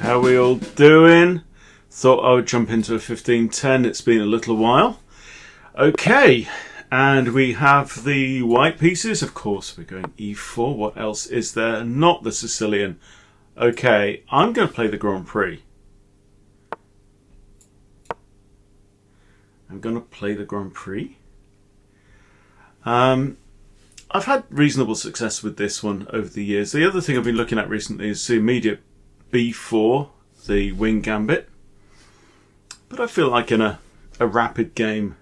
How we all doing? Thought I would jump into a 15-10. It's been a little while. Okay, and we have the white pieces. Of course, we're going e4. What else is there? Not the Sicilian. Okay, I'm going to play the Grand Prix. I've had reasonable success with this one over the years. The other thing I've been looking at recently is the immediate b4, the wing gambit. But I feel like in a rapid game,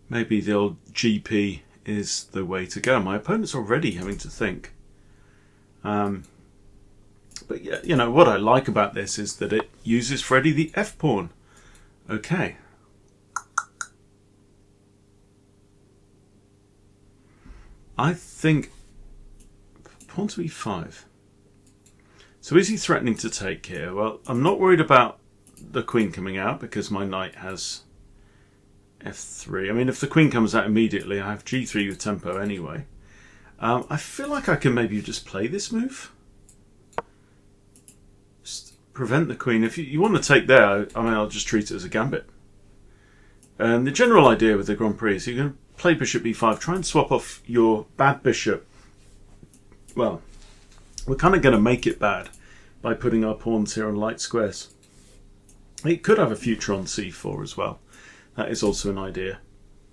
maybe the old GP is the way to go. My opponent's already having to think. But yeah, you know, what I like about this is that it uses Freddy the f-pawn. Okay. I think pawn to e5. So is he threatening to take here? Well, I'm not worried about the queen coming out because my knight has f3. I mean, if the queen comes out immediately, I have g3 with tempo anyway. I feel like I can maybe just play this move. Just prevent the queen. If you want to take there, I mean, I'll just treat it as a gambit. And the general idea with the Grand Prix is you're going to play bishop b5, try and swap off your bad bishop. Well, we're kind of going to make it bad by putting our pawns here on light squares. It could have a future on c4 as well. That is also an idea.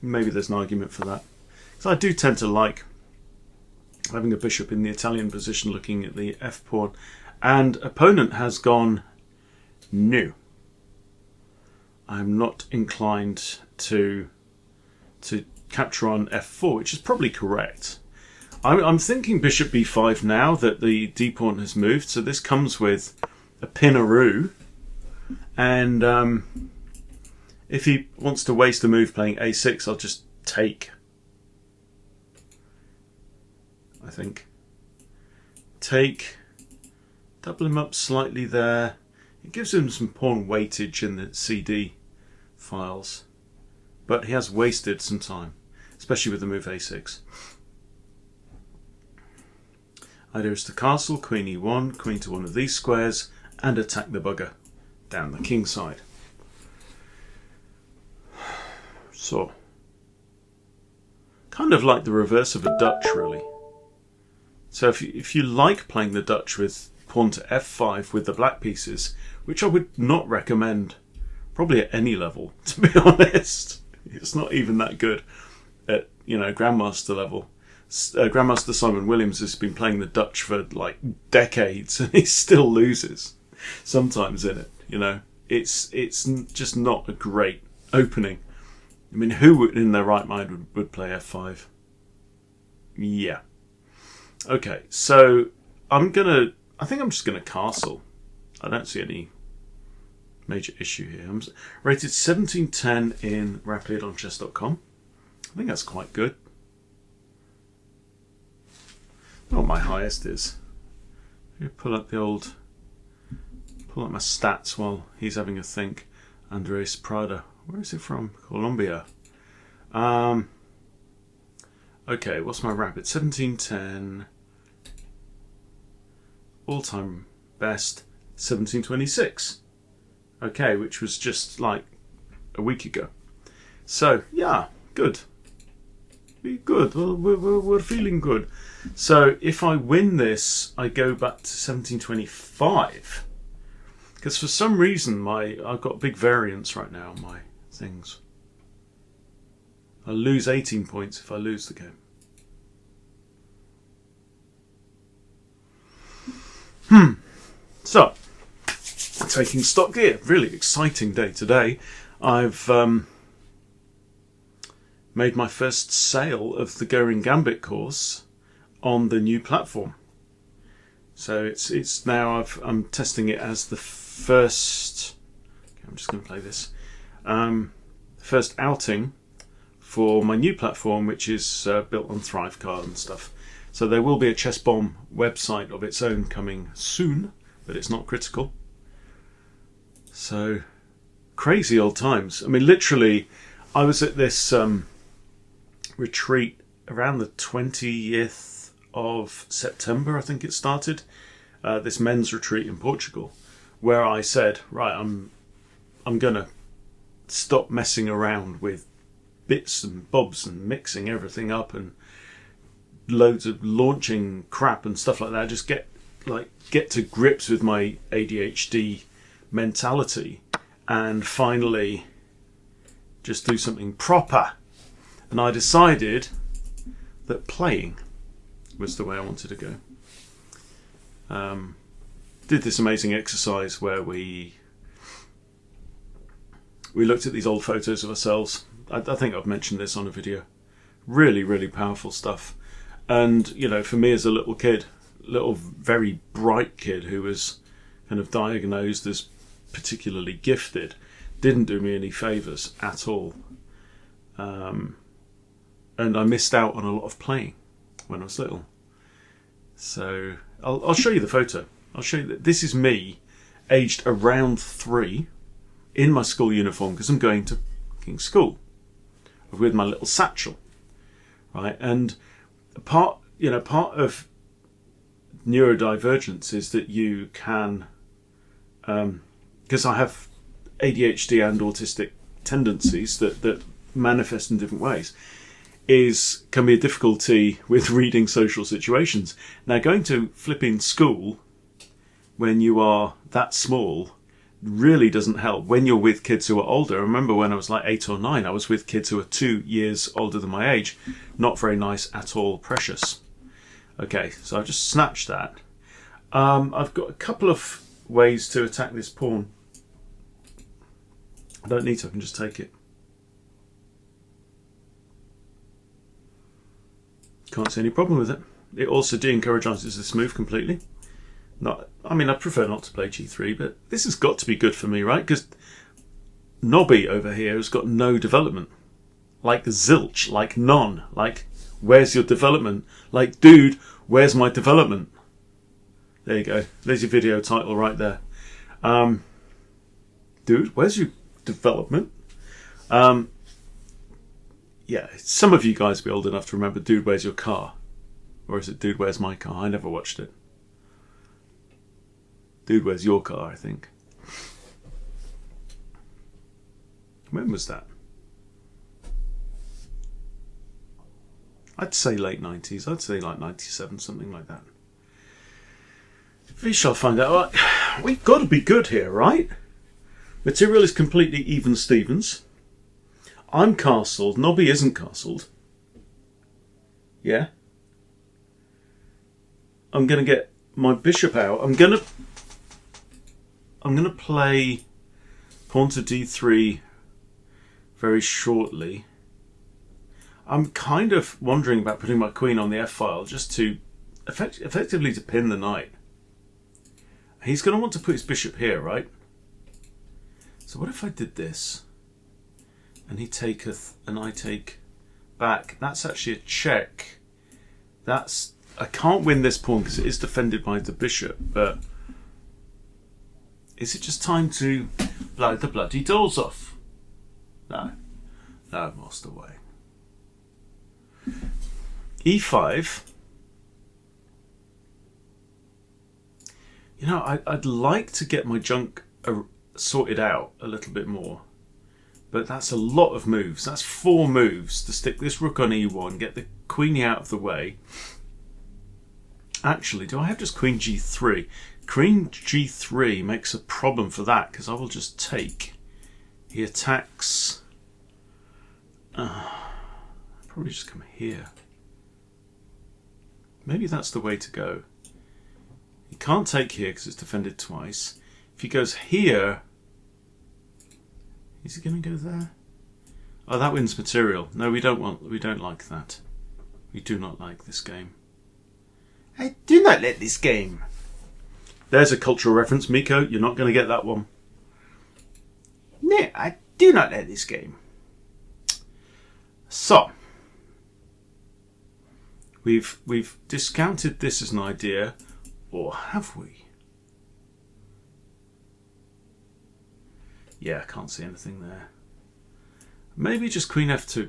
Maybe there's an argument for that. So I do tend to like having a bishop in the Italian position looking at the f-pawn. And opponent has gone no. I'm not inclined to capture on f4, which is probably correct. I'm thinking bishop b5 now that the d-pawn has moved, so this comes with a pinaroo, and if he wants to waste a move playing a6, I'll just take. I think. Take, double him up slightly there. It gives him some pawn weightage in the CD files, but he has wasted some time, especially with the move a6. Idea is to castle, queen e1, queen to one of these squares, and attack the bugger down the king side. So, kind of like the reverse of a Dutch, really. So if you like playing the Dutch with pawn to f5 with the black pieces, which I would not recommend probably at any level, to be honest. It's not even that good at, you know, Grandmaster level. Grandmaster Simon Williams has been playing the Dutch for like decades and he still loses sometimes in it, you know. It's just not a great opening. I mean, who in their right mind would play f5? Yeah. Okay, so I think I'm just gonna castle. I don't see any major issue here. I'm rated 1710 in rapidlyonchess.com. I think that's quite good. Not what my highest is. Pull up my stats while he's having a think. Andres Prada. Where is it from? Colombia. Okay, what's my rapid? 1710. All-time best 1726. Okay, which was just like a week ago. So, yeah, good. Be good. We're feeling good. So, if I win this, I go back to 1725. Because for some reason, I've got big variance right now on my things. I lose 18 points if I lose the game. So, taking stock here. Really exciting day today. I've made my first sale of the Going Gambit course on the new platform. So it's now I'm testing it as the first. Okay, I'm just going to play this. First outing for my new platform, which is built on Thrivecard and stuff. So there will be a Chess Bomb website of its own coming soon, but it's not critical. So, crazy old times. I mean, literally, I was at this retreat around the 20th of September, I think it started. This men's retreat in Portugal. where I said, right, I'm gonna stop messing around with bits and bobs and mixing everything up and loads of launching crap and stuff like that. Just get to grips with my ADHD mentality and finally just do something proper. And I decided that playing was the way I wanted to go. Did this amazing exercise where we looked at these old photos of ourselves. I think I've mentioned this on a video. Really, really powerful stuff. And, you know, for me as a little kid, little very bright kid who was kind of diagnosed as particularly gifted, didn't do me any favours at all. And I missed out on a lot of playing when I was little. So I'll show you the photo. I'll show you that this is me aged around 3 in my school uniform because I'm going to fucking school with my little satchel, right? And part of neurodivergence is that you can, because I have ADHD and autistic tendencies that manifest in different ways, can be a difficulty with reading social situations. Now, going to flipping school when you are that small really doesn't help. When you're with kids who are older, I remember when I was like 8 or 9, I was with kids who are 2 years older than my age. Not very nice at all, precious. Okay, so I've just snatched that. I've got a couple of ways to attack this pawn. I don't need to, I can just take it. Can't see any problem with it. It also de-encourages this move completely. I prefer not to play g3, but this has got to be good for me, right? Because Nobby over here has got no development. Like zilch, like none, like where's your development? Like, dude, where's my development? There you go. There's your video title right there. Dude, where's your development? Yeah, some of you guys will be old enough to remember Dude, Where's Your Car? Or is it Dude, Where's My Car? I never watched it. Dude, Where's Your Car, I think. When was that? I'd say late 90s. I'd say like 97, something like that. We shall find out. We've got to be good here, right? Material is completely even Stevens. I'm castled. Nobby isn't castled. Yeah? I'm going to get my bishop out. I'm going to play pawn to d3 very shortly. I'm kind of wondering about putting my queen on the f-file just to effectively to pin the knight. He's going to want to put his bishop here, right? So what if I did this? And he taketh and I take back. That's actually a check. I can't win this pawn because it is defended by the bishop, but is it just time to blow the bloody doors off? No, master way. e5. You know, I'd like to get my junk sorted out a little bit more, but that's a lot of moves. That's 4 moves to stick this rook on e1, get the queenie out of the way. Actually, do I have just queen g3? Queen g3 makes a problem for that because I will just take. He attacks. Probably just come here. Maybe that's the way to go. He can't take here because it's defended twice. If he goes here, is he going to go there? Oh, that wins material. No, we don't like that. We do not like this game. I do not like this game. There's a cultural reference, Miko. You're not going to get that one. No, I do not like this game. So, we've discounted this as an idea, or have we? Yeah, I can't see anything there. Maybe just queen f2.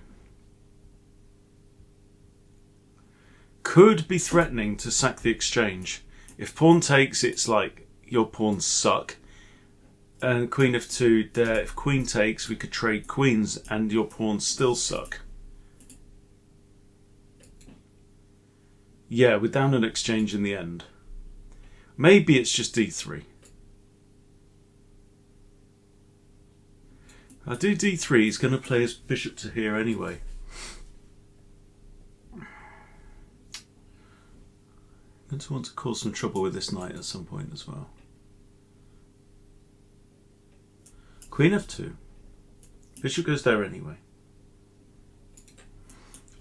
Could be threatening to sack the exchange. If pawn takes, it's like your pawns suck. And queen f2 there. If queen takes, we could trade queens and your pawns still suck. Yeah, we're down an exchange in the end. Maybe it's just d3. I do d3, he's going to play his bishop to here anyway. I'm going to want to cause some trouble with this knight at some point as well. Queen f2. Bishop goes there anyway.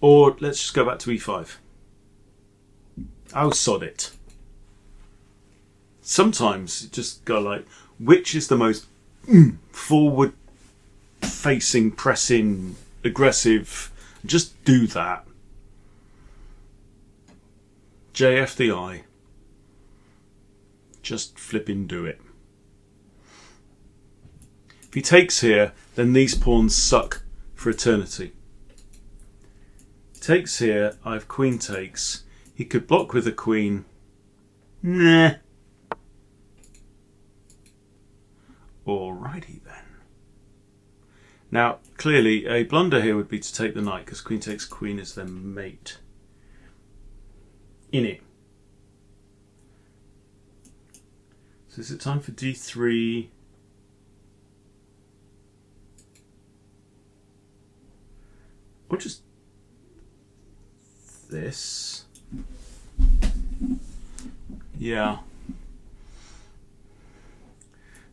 Or let's just go back to e5. Oh, sod it. Sometimes you just go like, which is the most forward facing, pressing, aggressive? Just do that. JF the I. Just flipping do it. If he takes here, then these pawns suck for eternity. Takes here, I have queen takes. He could block with a queen. Nah. Alrighty then. Now, clearly, a blunder here would be to take the knight, because queen takes queen is their mate. In it. So is it time for d3? Or just this? Yeah.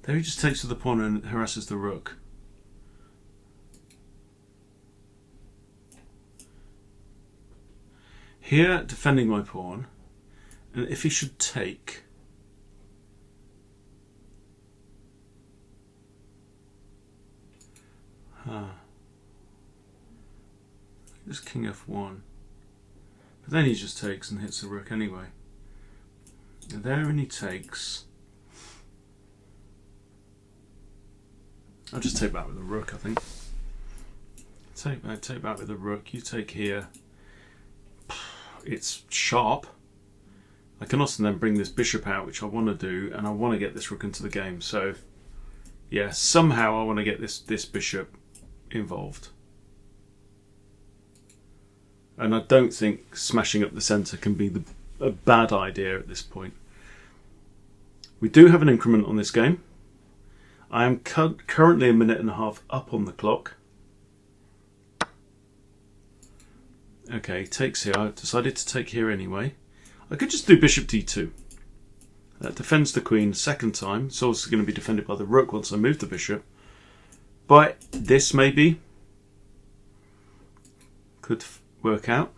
There he just takes to the pawn and harasses the rook. Here, defending my pawn, and if he should take, just king f1, but then he just takes and hits the rook anyway. And there, and he takes. I'll just take back with the rook, I think. Take back with the rook. You take here. It's sharp. I can also then bring this bishop out, which I want to do, and I want to get this rook into the game. So, yeah, somehow I want to get this bishop involved. And I don't think smashing up the centre can be a bad idea at this point. We do have an increment on this game. I am currently a minute and a half up on the clock. Okay, takes here. I decided to take here anyway. I could just do bishop d2. That defends the queen second time. It's also going to be defended by the rook once I move the bishop. But this maybe could work out.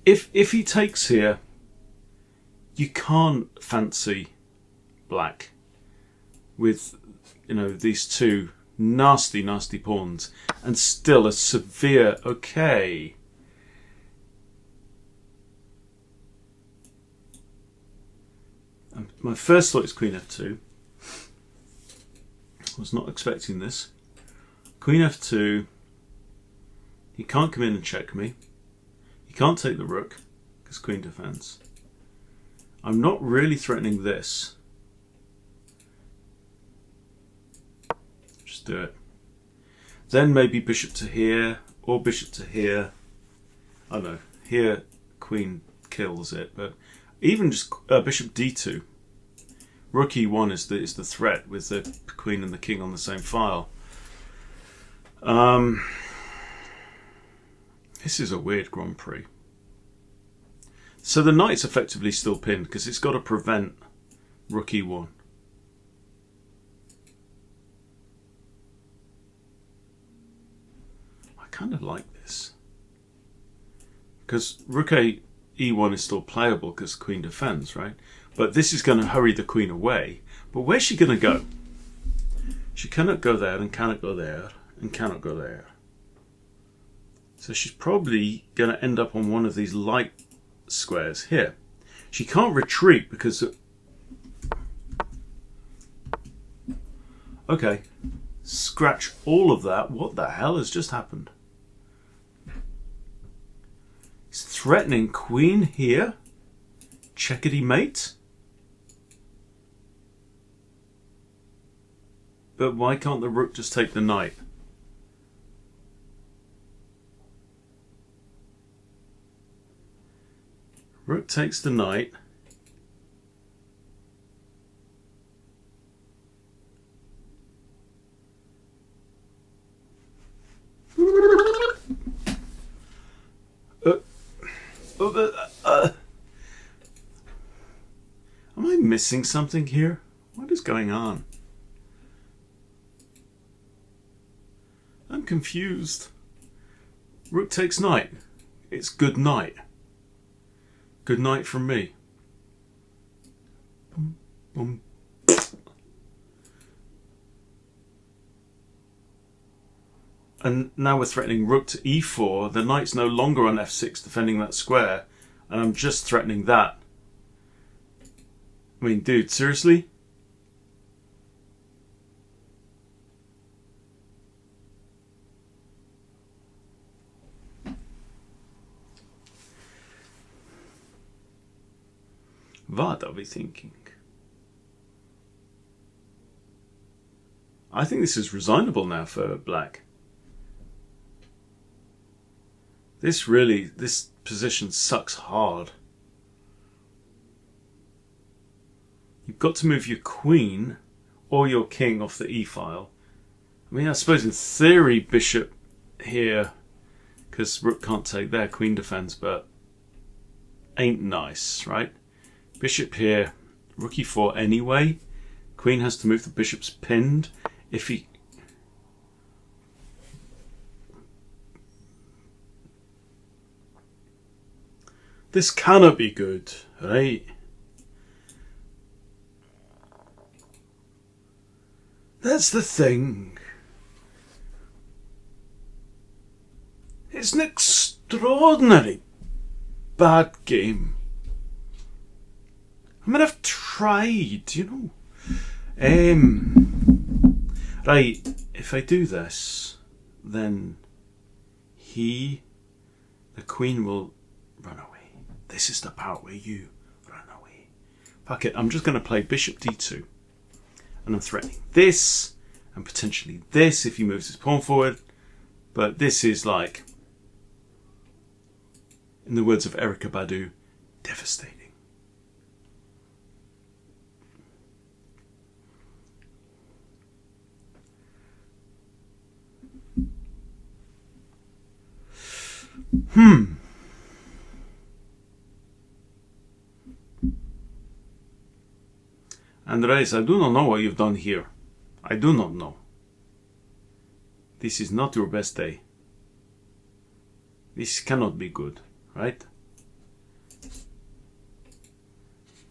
If he takes here, you can't fancy black with, you know, these two nasty pawns and still a severe okay. And my first thought is queen f2. I was not expecting this. Queen f2. He can't come in and check me. He can't take the rook because queen defends. I'm not really threatening this. Just do it. Then maybe bishop to here or bishop to here. I don't know. Here queen kills it, but even just bishop d2. Rook e1 is the threat with the queen and the king on the same file. This is a weird Grand Prix. So the knight's effectively still pinned because it's got to prevent rook e1. I kind of like this. Because rook e1 is still playable because queen defends, right? But this is going to hurry the queen away. But where's she going to go? She cannot go there and cannot go there and cannot go there. So she's probably going to end up on one of these light squares here. She can't retreat because... Okay. Scratch all of that. What the hell has just happened? He's threatening queen here. Checkety mate. But why can't the rook just take the knight? Rook takes the knight. Am I missing something here? What is going on? I'm confused. Rook takes knight. It's good night. Good night from me. Boom, boom. And now we're threatening rook to e4. The knight's no longer on f6 defending that square. And I'm just threatening that. I mean, dude, seriously? What are we thinking? I think this is resignable now for black. This position sucks hard. You've got to move your queen or your king off the e-file. I mean, I suppose in theory bishop here, because rook can't take there, queen defends, but ain't nice, right? Bishop here, rook e4 anyway. Queen has to move, the bishop's pinned. If he... This cannot be good, right? That's the thing. It's an extraordinary bad game. I mean, I've tried, you know. Right, if I do this, then the queen will run away. This is the part where you run away. Fuck it, I'm just going to play bishop d2. And I'm threatening this, and potentially this if he moves his pawn forward. But this is like, in the words of Erykah Badu, devastating. Andres, I do not know what you've done here. I do not know. This is not your best day. This cannot be good, right?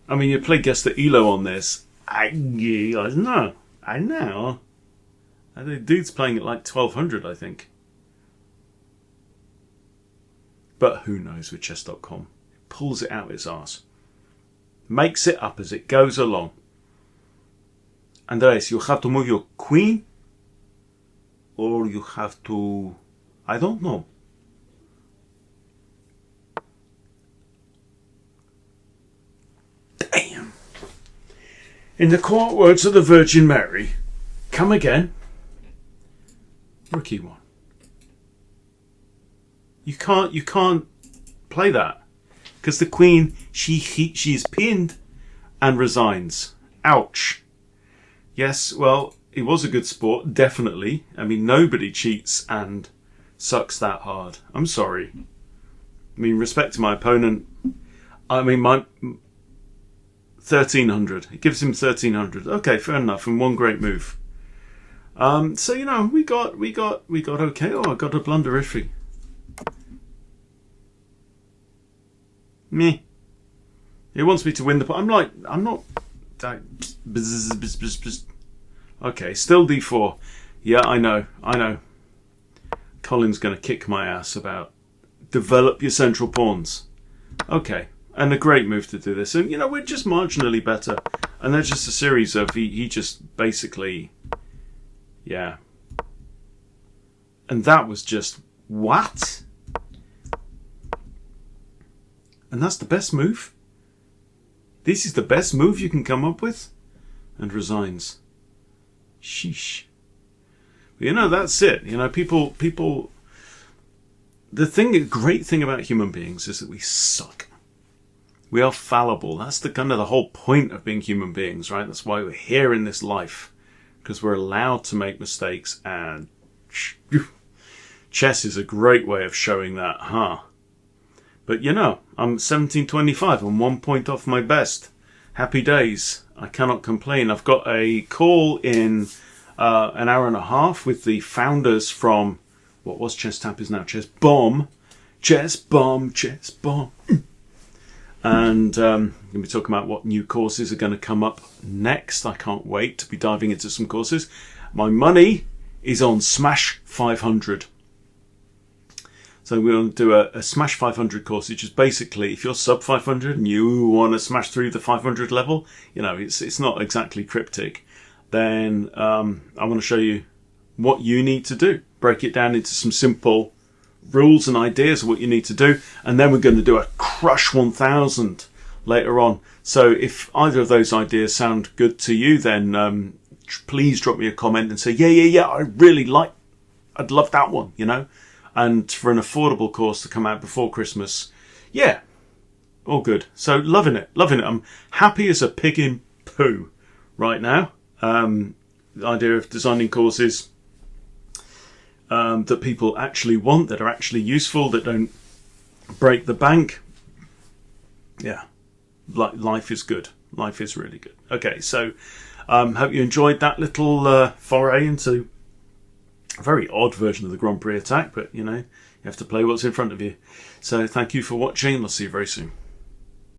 I mean, you play Guess the Elo on this. I know. The dude's playing at like 1200, I think. But who knows with chess.com. Pulls it out its arse. Makes it up as it goes along. Andres, you have to move your queen, or you have to... I don't know. Damn. In the court words of the Virgin Mary, come again. Rook e1. You can't play that. Because the queen, she's pinned and resigns. Ouch. Yes, well, it was a good sport, definitely. I mean, nobody cheats and sucks that hard. I'm sorry. I mean, respect to my opponent. I mean, my 1300. It gives him 1300. Okay, fair enough. And one great move. So you know, we got okay. Oh, I got a blunderific. Meh. He wants me to win the point. I'm not. Okay, still d4. Yeah, I know. Colin's going to kick my ass about develop your central pawns. Okay, and a great move to do this. And, you know, we're just marginally better. And there's just a series of, he just basically, yeah. And that was just, what? And that's the best move? This is the best move you can come up with? And resigns. Sheesh. You know, that's it. You know, people. The great thing about human beings is that we suck. We are fallible. That's the kind of the whole point of being human beings, right? That's why we're here in this life, because we're allowed to make mistakes. And chess is a great way of showing that, huh? But you know, I'm 1725. I'm 1 point off my best. Happy days. I cannot complain. I've got a call in an hour and a half with the founders from what was Chess Tap is now Chess Bomb. Chess Bomb, Chess Bomb. And going to be talking about what new courses are going to come up next. I can't wait to be diving into some courses. My money is on Smash 500. So we're going to do a Smash 500 course, which is basically, if you're sub 500 and you want to smash through the 500 level, you know, it's not exactly cryptic, then I want to show you what you need to do. Break it down into some simple rules and ideas of what you need to do. And then we're going to do a Crush 1000 later on. So if either of those ideas sound good to you, then please drop me a comment and say, yeah, I'd love that one, you know. And for an affordable course to come out before Christmas, yeah, all good. So loving it. I'm happy as a pig in poo right now. The idea of designing courses that people actually want, that are actually useful, that don't break the bank. Yeah, life is good. Life is really good. Okay, so hope you enjoyed that little foray into a very odd version of the Grand Prix attack, but you know, you have to play what's in front of you. So thank you for watching. I'll see you very soon.